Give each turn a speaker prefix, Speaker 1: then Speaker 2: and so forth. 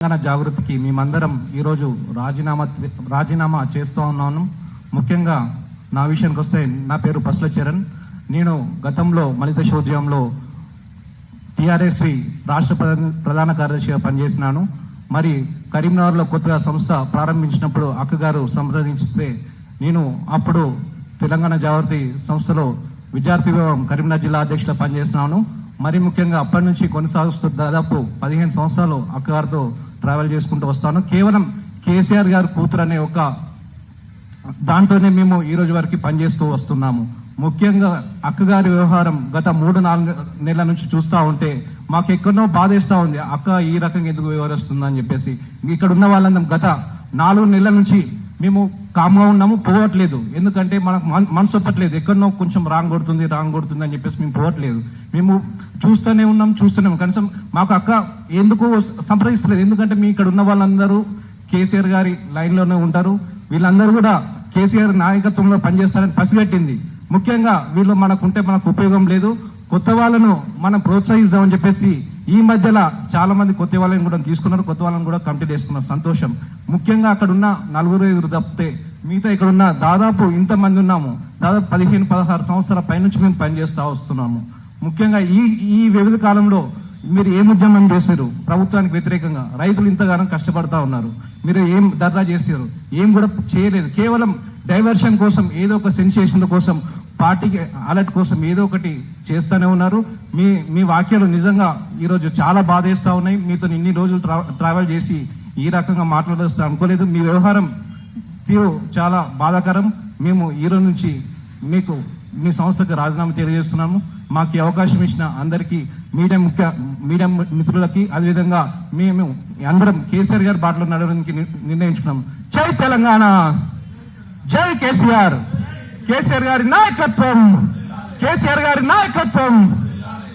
Speaker 1: తెలంగాణ జాగృతికి మేమందరం ఈరోజు రాజీనామా చేస్తూ ఉన్నాను. ముఖ్యంగా నా విషయానికి వస్తే, నా పేరు పసుల చరణ్. నేను గతంలో మలిత శోద్యంలో టీఆర్ఎస్వి రాష్ట్ర ప్రధాన కార్యదర్శిగా పనిచేసినాను. మరి కరీంనగర్లో కొత్తగా సంస్థ ప్రారంభించినప్పుడు అక్కగారు సంప్రదించితే నేను అప్పుడు తెలంగాణ జాగృతి సంస్థలో విద్యార్థి విభాగం కరీంనగర్ జిల్లా అధ్యక్షులు పనిచేస్తున్నాను. మరి ముఖ్యంగా అప్పటి నుంచి కొనసాగుతూ దాదాపు 15 సంవత్సరాలు అక్కగారితో ట్రావెల్ చేసుకుంటూ వస్తాను. కేవలం కేసీఆర్ గారు కూతురు అనే ఒక దాంతోనే మేము ఈ రోజు వరకు పనిచేస్తూ వస్తున్నాము. ముఖ్యంగా అక్కగారి వ్యవహారం గత 3-4 నెలల నుంచి చూస్తూ ఉంటే మాకు ఎక్కడో బాధేస్తా ఉంది. అక్క ఈ రకంగా ఎందుకు వ్యవహరిస్తుందని చెప్పేసి ఇక్కడ ఉన్న వాళ్ళందరం గత 4 నెలల నుంచి మేము కామ్గా ఉన్నాము, పోవట్లేదు. ఎందుకంటే మనకు మనసు ఒప్పట్లేదు, ఎక్కడనో కొంచెం రాంగ్ కొడుతుంది అని చెప్పేసి మేము పోవట్లేదు. మేము చూస్తూనే ఉన్నాం. కనీసం మాకు అక్క ఎందుకు సంప్రదిస్తలేదు. ఎందుకంటే మీ ఇక్కడ ఉన్న వాళ్ళందరూ కేసీఆర్ గారి లైన్లోనే ఉంటారు. వీళ్ళందరూ కూడా కేసీఆర్ నాయకత్వంలో పనిచేస్తారని పసిగట్టింది. ముఖ్యంగా వీళ్ళు మనకుంటే మనకు ఉపయోగం లేదు, కొత్త వాళ్ళను మనం ప్రోత్సహిద్దామని చెప్పేసి ఈ మధ్యలో చాలా మంది కొత్త వాళ్ళని కూడా తీసుకున్నారు, కొత్త వాళ్ళని కూడా కంప్లీట్ చేసుకున్నారు. సంతోషం. ముఖ్యంగా అక్కడ ఉన్న 4-5 తప్పితే మిగతా ఇక్కడ ఉన్న దాదాపు ఇంతమంది ఉన్నాము. దాదాపు 15-16 సంవత్సరాల పైనుంచి మేము పనిచేస్తూ వస్తున్నాము. ముఖ్యంగా ఈ వ్యవధి కాలంలో మీరు ఏం ఉద్యమం చేశారు? ప్రభుత్వానికి వ్యతిరేకంగా రైతులు ఇంతగానో కష్టపడతా ఉన్నారు. మీరు ఏం ధర్నా చేశారు? ఏం కూడా చేయలేదు. కేవలం డైవర్షన్ కోసం, ఏదో ఒక సెన్సేషన్ కోసం, పార్టీకి అలర్ట్ కోసం ఏదో ఒకటి చేస్తూనే ఉన్నారు. మీ వాక్యాలు నిజంగా ఈరోజు చాలా బాధేస్తా ఉన్నాయి. మీతో ఇన్ని రోజులు ట్రావెల్ చేసి ఈ రకంగా మాట్లాడేస్తా అనుకోలేదు. మీ వ్యవహారం తీరు చాలా బాధాకరం. మేము ఈ రోజు నుంచి మీకు మీ సంస్థకి రాజీనామా తెలియజేస్తున్నాము. మాకు ఈ అవకాశం ఇచ్చిన అందరికీ, మీడియా మిత్రులకి, అదేవిధంగా మేము అందరం కేసీఆర్ గారి బాటలో నడవడానికి నిర్ణయించుకున్నాం. జై తెలంగాణ, జై కేసీఆర్. కేసీఆర్ గారి నాయకత్వం, కేసీఆర్ గారి నాయకత్వం.